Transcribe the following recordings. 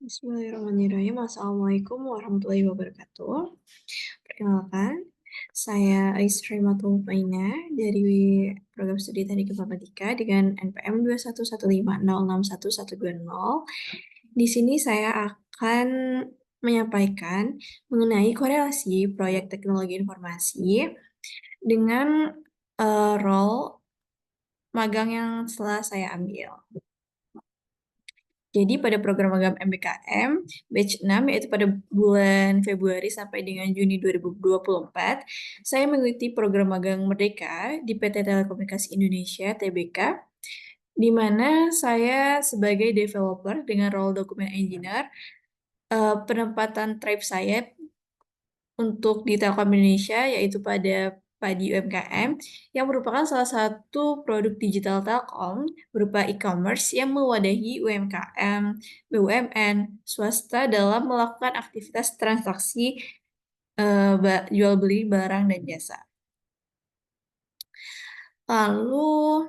Bismillahirrahmanirrahim. Assalamualaikum warahmatullahi wabarakatuh. Perkenalkan, saya Aisri Mutmainah dari program studi Teknik Informatika dengan NPM 21150611120. Di sini saya akan menyampaikan mengenai korelasi proyek teknologi informasi dengan role magang yang telah saya ambil. Jadi pada program magang MBKM batch 6 yaitu pada bulan Februari sampai dengan Juni 2024, saya mengikuti program magang Merdeka di PT Telekomunikasi Indonesia (TBK), di mana saya sebagai developer dengan role document engineer, penempatan tribe saya untuk di Telkom Indonesia yaitu pada Padi UMKM yang merupakan salah satu produk digital Telkom berupa e-commerce yang mewadahi UMKM, BUMN, swasta dalam melakukan aktivitas transaksi jual beli barang dan jasa. Lalu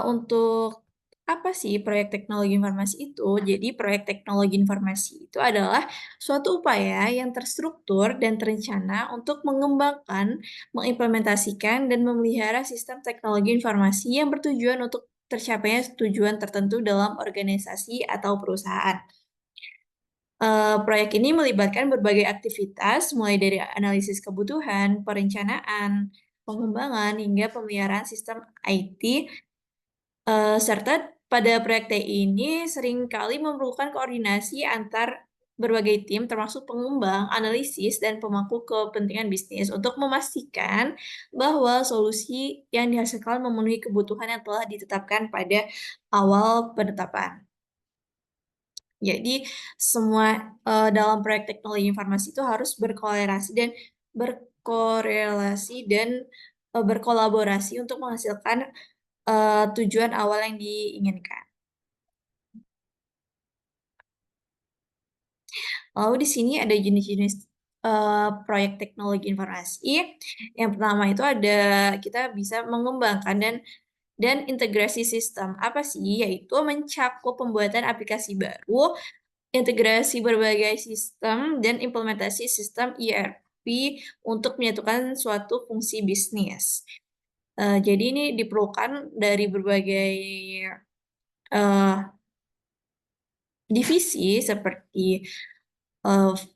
untuk apa sih proyek teknologi informasi itu? Jadi proyek teknologi informasi itu adalah suatu upaya yang terstruktur dan terencana untuk mengembangkan, mengimplementasikan, dan memelihara sistem teknologi informasi yang bertujuan untuk tercapainya tujuan tertentu dalam organisasi atau perusahaan. Proyek ini melibatkan berbagai aktivitas, mulai dari analisis kebutuhan, perencanaan, pengembangan, hingga pemeliharaan sistem IT. Serta pada proyek TI ini seringkali memerlukan koordinasi antar berbagai tim termasuk pengembang, analisis, dan pemangku kepentingan bisnis untuk memastikan bahwa solusi yang dihasilkan memenuhi kebutuhan yang telah ditetapkan pada awal penetapan. Jadi semua, dalam proyek teknologi informasi itu harus berkorelasi dan berkolaborasi untuk menghasilkan tujuan awal yang diinginkan. Lalu di sini ada jenis-jenis, proyek teknologi informasi. Yang pertama itu kita bisa mengembangkan dan integrasi sistem. Apa sih? Yaitu mencakup pembuatan aplikasi baru, integrasi berbagai sistem, dan implementasi sistem ERP untuk menyatukan suatu fungsi bisnis. Jadi ini diperlukan dari berbagai, eee, divisi seperti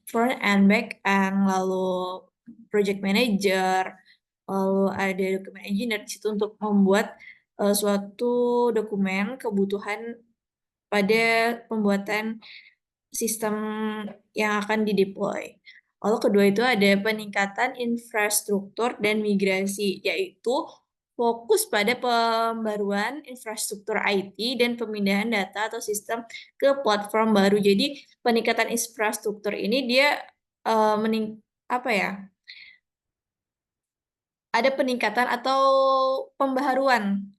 front end, back end, lalu project manager, lalu ada dokumen engineer di situ untuk membuat, suatu dokumen kebutuhan pada pembuatan sistem yang akan dideploy. Lalu kedua itu ada peningkatan infrastruktur dan migrasi, yaitu fokus pada pembaruan infrastruktur IT dan pemindahan data atau sistem ke platform baru. Jadi peningkatan infrastruktur ini dia, apa ya, ada peningkatan atau pembaharuan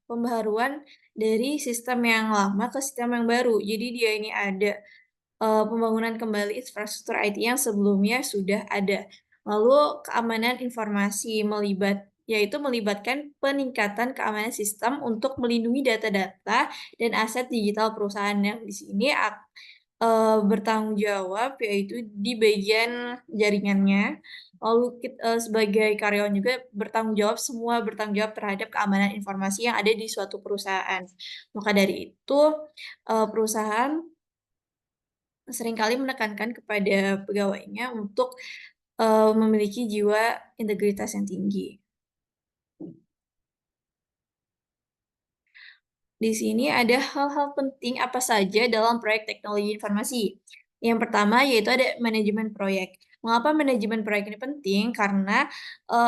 dari sistem yang lama ke sistem yang baru. Jadi dia ini ada pembangunan kembali infrastruktur IT yang sebelumnya sudah ada. Lalu keamanan informasi yaitu melibatkan peningkatan keamanan sistem untuk melindungi data-data dan aset digital perusahaan yang di sini bertanggung jawab yaitu di bagian jaringannya. Lalu sebagai karyawan juga bertanggung jawab terhadap keamanan informasi yang ada di suatu perusahaan. Maka dari itu, perusahaan seringkali menekankan kepada pegawainya untuk, memiliki jiwa integritas yang tinggi. Di sini ada hal-hal penting apa saja dalam proyek teknologi informasi. Yang pertama yaitu ada manajemen proyek. Mengapa manajemen proyek ini penting? Karena,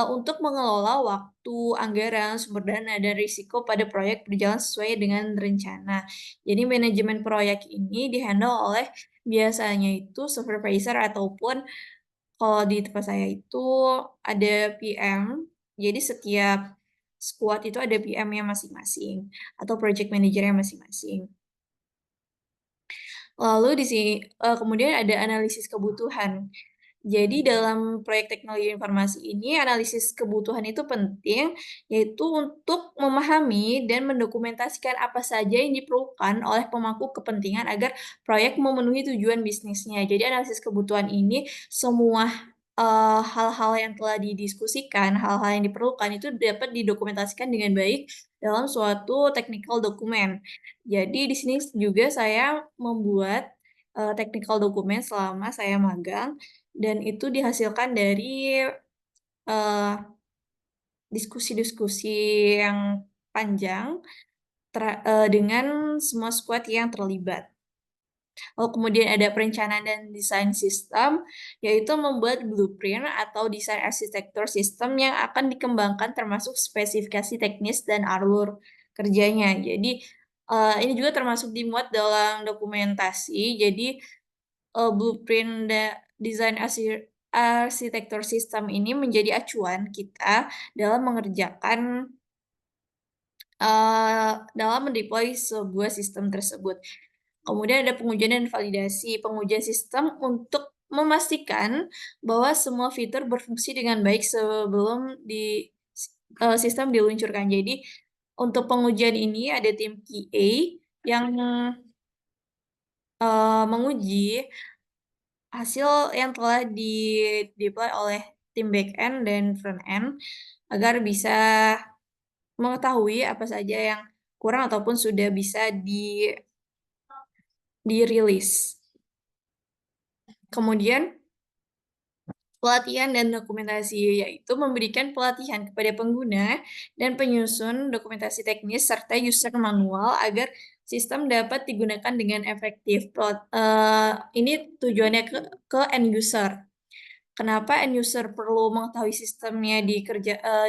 untuk mengelola waktu, anggaran, sumber dana, dan risiko pada proyek berjalan sesuai dengan rencana. Jadi manajemen proyek ini di-handle oleh biasanya itu supervisor ataupun kalau di tempat saya itu ada PM, jadi setiap squad itu ada PM-nya masing-masing atau project manajer-nya masing-masing. Lalu di sini kemudian ada analisis kebutuhan. Jadi dalam proyek teknologi informasi ini, analisis kebutuhan itu penting, yaitu untuk memahami dan mendokumentasikan apa saja yang diperlukan oleh pemangku kepentingan agar proyek memenuhi tujuan bisnisnya. Jadi analisis kebutuhan ini semua hal-hal yang telah didiskusikan, hal-hal yang diperlukan itu dapat didokumentasikan dengan baik dalam suatu technical dokumen. Jadi di sini juga saya membuat technical dokumen selama saya magang dan itu dihasilkan dari, eee, diskusi-diskusi yang panjang dengan semua squad yang terlibat. Lalu kemudian ada perencanaan dan desain sistem, yaitu membuat blueprint atau desain arsitektur sistem yang akan dikembangkan termasuk spesifikasi teknis dan alur kerjanya. Jadi, ini juga termasuk dimuat dalam dokumentasi. Jadi blueprint desain arsitektur sistem ini menjadi acuan kita dalam mengerjakan, dalam mendeploy sebuah sistem tersebut. Kemudian ada pengujian dan validasi. Pengujian sistem untuk memastikan bahwa semua fitur berfungsi dengan baik sebelum sistem diluncurkan. Jadi untuk pengujian ini ada tim QA yang, menguji hasil yang telah di-deploy oleh tim back-end dan front-end, agar bisa mengetahui apa saja yang kurang ataupun sudah bisa dirilis. Kemudian pelatihan dan dokumentasi, yaitu memberikan pelatihan kepada pengguna dan penyusun dokumentasi teknis serta user manual agar sistem dapat digunakan dengan efektif. Ini tujuannya ke end user. Kenapa end user perlu mengetahui sistemnya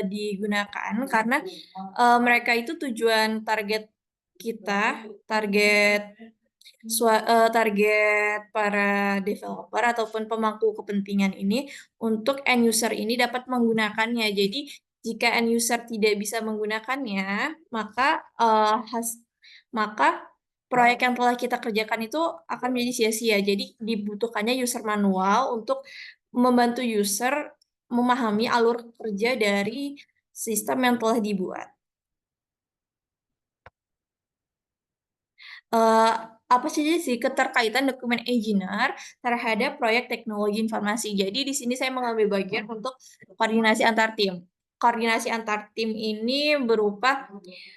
digunakan, karena, mereka itu tujuan target kita, target para developer ataupun pemangku kepentingan ini untuk end user ini dapat menggunakannya. Jadi jika end user tidak bisa menggunakannya, maka proyek yang telah kita kerjakan itu akan menjadi sia-sia. Jadi dibutuhkannya user manual untuk membantu user memahami alur kerja dari sistem yang telah dibuat. Eee, apa saja sih keterkaitan dokumen engineer terhadap proyek teknologi informasi. Jadi di sini saya mengambil bagian untuk koordinasi antar tim. Koordinasi antar tim ini berupa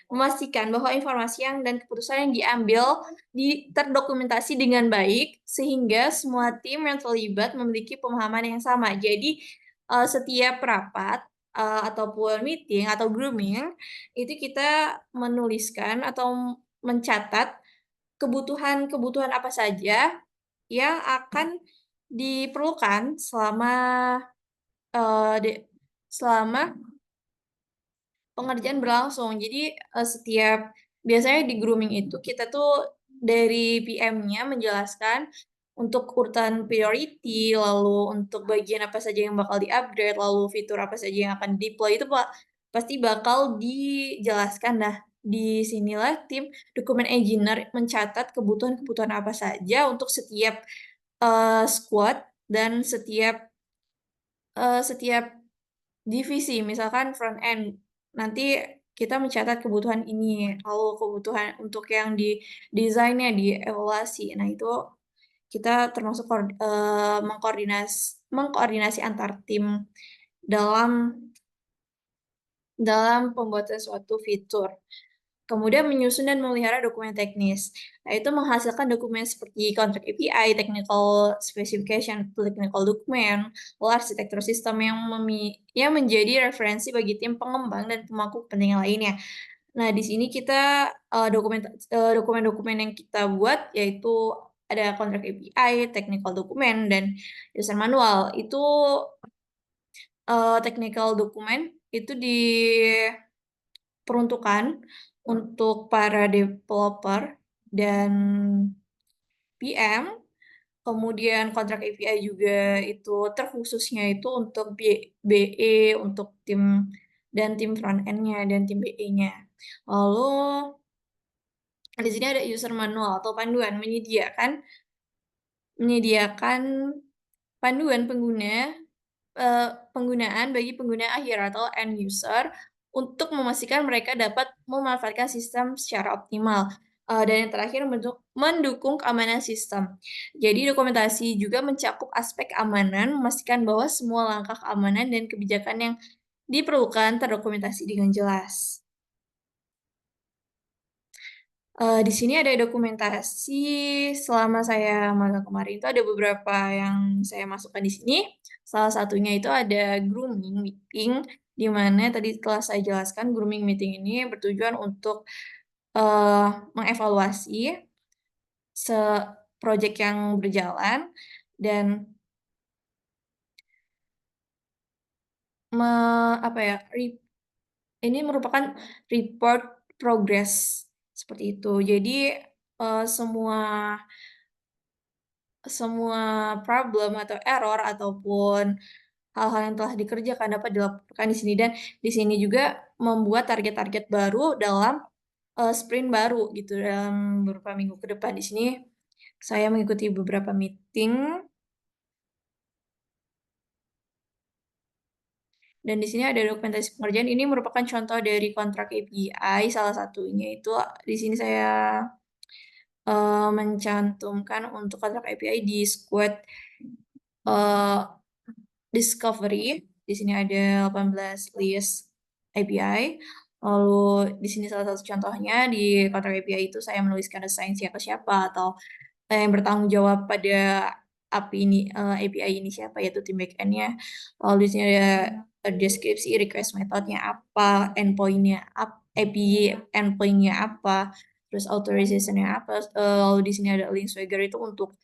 memastikan bahwa informasi dan keputusan yang diambil terdokumentasi dengan baik, sehingga semua tim yang terlibat memiliki pemahaman yang sama. Jadi, setiap rapat, ataupun meeting atau grooming, itu kita menuliskan atau mencatat kebutuhan-kebutuhan apa saja yang akan diperlukan selama, eee, de selama pengerjaan berlangsung. Jadi, biasanya di grooming itu kita tuh dari PM-nya menjelaskan untuk urutan priority, lalu untuk bagian apa saja yang bakal di-upgrade, lalu fitur apa saja yang akan di-deploy itu pasti bakal dijelaskan. Nah, di sinilah tim dokumen engineer mencatat kebutuhan-kebutuhan apa saja untuk setiap, squad dan setiap divisi. Misalkan front end, nanti kita mencatat kebutuhan ini, lalu kebutuhan untuk yang di desainnya, dievaluasi. Nah, itu kita termasuk mengkoordinasi antar tim dalam dalam pembuatan suatu fitur. Kemudian menyusun dan memelihara dokumen teknis. Nah, itu menghasilkan dokumen seperti kontrak API, technical specification, technical document, lalu arsitektur sistem yang menjadi referensi bagi tim pengembang dan pemangku kepentingan lainnya. Nah, di sini kita, dokumen-dokumen yang kita buat yaitu ada kontrak API, technical document, dan user manual. Itu, technical document itu diperuntukkan untuk para developer dan PM, kemudian kontrak API juga itu terkhususnya itu untuk BE, untuk tim front end-nya dan tim BE-nya. Lalu di sini ada user manual atau panduan menyediakan menyediakan panduan penggunaan bagi pengguna akhir atau end user untuk memastikan mereka dapat memanfaatkan sistem secara optimal. Dan yang terakhir mendukung keamanan sistem. Jadi dokumentasi juga mencakup aspek keamanan, memastikan bahwa semua langkah keamanan dan kebijakan yang diperlukan terdokumentasi dengan jelas. Di sini ada dokumentasi selama saya magang kemarin itu ada beberapa yang saya masukkan di sini. Salah satunya itu ada grooming meeting, di mana tadi telah saya jelaskan grooming meeting ini bertujuan untuk, mengevaluasi se project yang berjalan dan me apa ya, ini merupakan report progress, seperti itu. Jadi, semua semua problem atau error ataupun hal-hal yang telah dikerjakan dapat dilaporkan di sini dan di sini juga membuat target-target baru dalam, sprint baru gitu dalam beberapa minggu ke depan. Di sini saya mengikuti beberapa meeting dan di sini ada dokumentasi pengerjaan. Ini merupakan contoh dari kontrak API, salah satunya itu di sini saya, mencantumkan untuk kontrak API di squad, eee discovery, di sini ada 18 list API, lalu di sini salah satu contohnya di kontrak API itu saya menuliskan assign-nya ke siapa atau, yang bertanggung jawab pada API ini siapa, yaitu tim back-end-nya. Lalu di sini ada, deskripsi request metode-nya apa, API endpoint-nya apa, terus authorization-nya apa, lalu di sini ada link Swagger itu untuk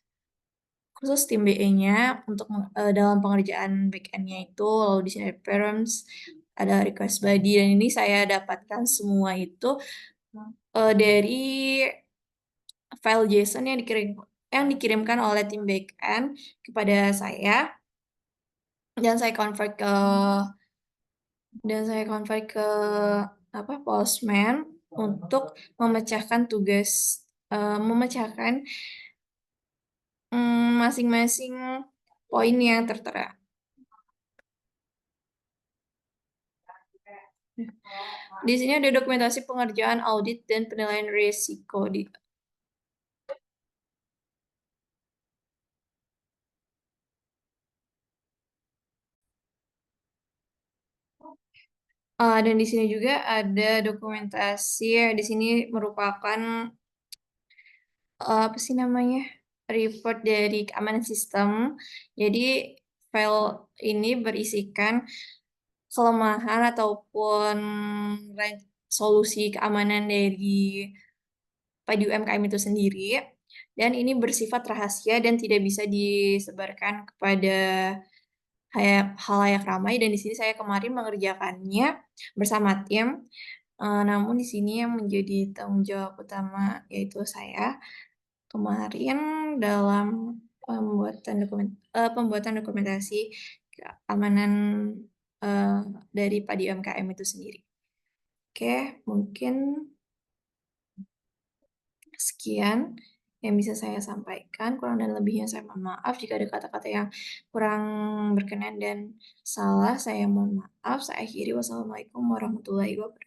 khusus tim BE-nya untuk dalam pengerjaan back-end-nya itu, lalu di sini ada params, ada request body, dan ini saya dapatkan semua itu, dari file JSON yang dikirimkan oleh tim back-end kepada saya, dan saya convert ke Postman untuk memecahkan tugas, memecahkan, masing-masing poin yang tertera. Di sini ada dokumentasi pengerjaan audit dan penilaian risiko dan di sini juga ada dokumentasi, di sini merupakan, apa sih namanya, report dari keamanan sistem. Jadi file ini berisikan kelemahan ataupun solusi keamanan dari Padi UMKM itu sendiri, dan ini bersifat rahasia dan tidak bisa disebarkan kepada khalayak ramai dan di sini saya kemarin mengerjakannya bersama tim, namun di sini yang menjadi tanggung jawab utama yaitu saya kemarin dalam pembuatan dokumentasi keamanan, eee, dari Padi UMKM itu sendiri. Oke, mungkin sekian yang bisa saya sampaikan, kurang dan lebihnya saya mohon maaf jika ada kata-kata yang kurang berkenan dan salah, saya mohon maaf. Saya akhiri, wassalamualaikum warahmatullahi wabarakatuh.